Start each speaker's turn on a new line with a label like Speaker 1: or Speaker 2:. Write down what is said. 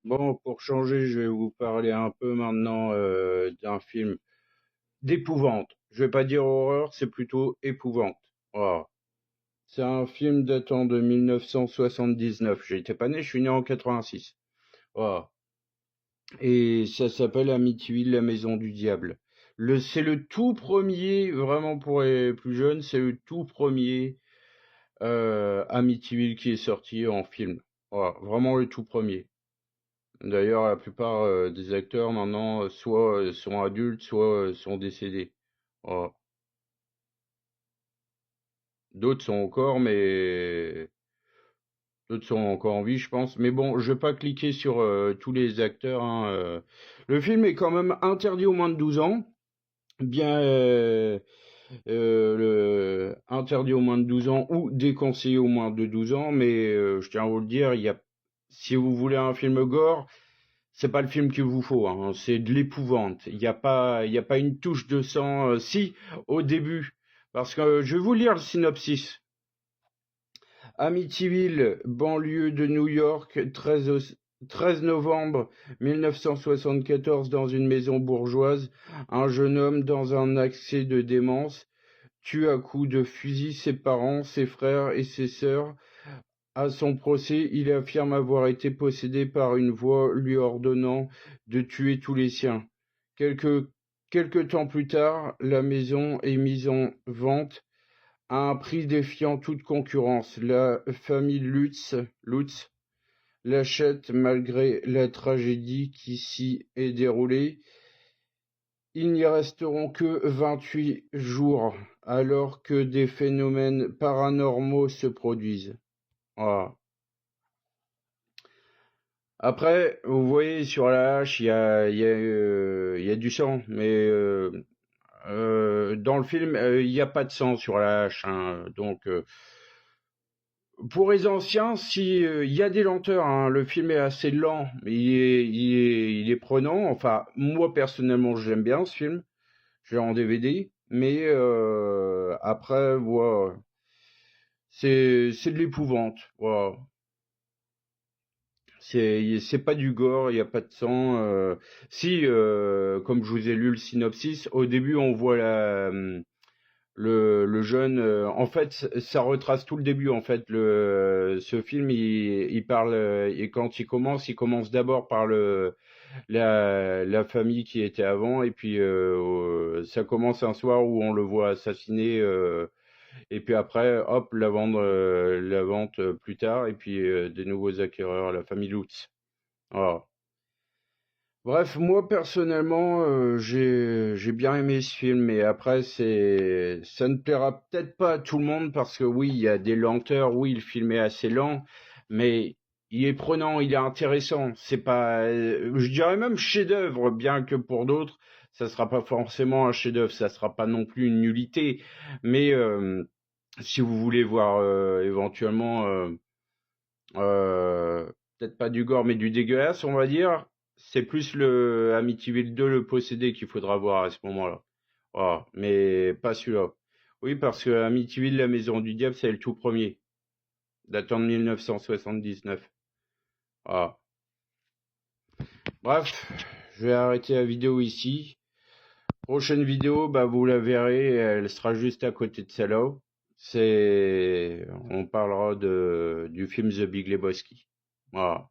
Speaker 1: Bon, pour changer, je vais vous parler un peu maintenant d'un film d'épouvante. Je vais pas dire horreur, c'est plutôt épouvante. Voilà. C'est un film datant de 1979. J'étais pas né, je suis né en 86. Voilà. Et ça s'appelle Amityville, la maison du diable. C'est le tout premier, vraiment pour les plus jeunes, c'est le tout premier Amityville qui est sorti en film. Voilà, vraiment le tout premier. D'ailleurs, la plupart des acteurs maintenant, soit sont adultes, soit sont décédés. Voilà. D'autres sont encore, mais d'autres sont encore en vie, je pense. Mais bon, je vais pas cliquer sur tous les acteurs, hein. Le film est quand même interdit aux moins de 12 ans. Bien, interdit aux moins de 12 ans ou déconseillé aux moins de 12 ans. Mais je tiens à vous le dire, si vous voulez un film gore, c'est pas le film qu'il vous faut, hein, c'est de l'épouvante. Il y a pas une touche de sang, si, au début. Parce que je vais vous lire le synopsis. Amityville, banlieue de New York, 13 novembre 1974, dans une maison bourgeoise, un jeune homme dans un accès de démence tue à coups de fusil ses parents, ses frères et ses sœurs. À son procès, il affirme avoir été possédé par une voix lui ordonnant de tuer tous les siens. Quelque, quelque temps plus tard, la maison est mise en vente à un prix défiant toute concurrence. La famille Lutz l'achète malgré la tragédie qui s'y est déroulée. Ils n'y resteront que 28 jours alors que des phénomènes paranormaux se produisent. Voilà. Après, vous voyez sur la hache, il y a du sang, mais dans le film, il n'y a pas de sang sur la hache, hein. Donc, pour les anciens, si il y a des lenteurs, hein, le film est assez lent, mais il est prenant. Enfin, moi personnellement, j'aime bien ce film. Je l'ai en DVD, mais après, voilà, c'est de l'épouvante. Voilà. C'est pas du gore, il y a pas de sang. Si, comme je vous ai lu le synopsis, au début on voit le jeune. En fait, ça retrace tout le début. En fait, ce film, il parle et quand il commence d'abord par la famille qui était avant, et puis ça commence un soir où on le voit assassiner. Et puis après, hop, la vente plus tard, et puis des nouveaux acquéreurs, la famille Lutz. Voilà. Bref, moi personnellement, j'ai bien aimé ce film, mais après ça ne plaira peut-être pas à tout le monde parce que oui, il y a des lenteurs, oui, le film est assez lent, mais il est prenant, il est intéressant. C'est pas, je dirais même chef-d'œuvre, bien que pour d'autres, ça sera pas forcément un chef-d'œuvre, ça sera pas non plus une nullité, mais si vous voulez voir éventuellement peut-être pas du gore, mais du dégueulasse, on va dire. C'est plus le Amityville 2, le possédé, qu'il faudra voir à ce moment-là. Voilà, mais pas celui-là. Oui, parce que Amityville, la maison du diable, c'est le tout premier, datant de 1979. Voilà. Bref, je vais arrêter la vidéo ici. Prochaine vidéo, bah vous la verrez, elle sera juste à côté de celle-là. On parlera du film The Big Lebowski. Voilà.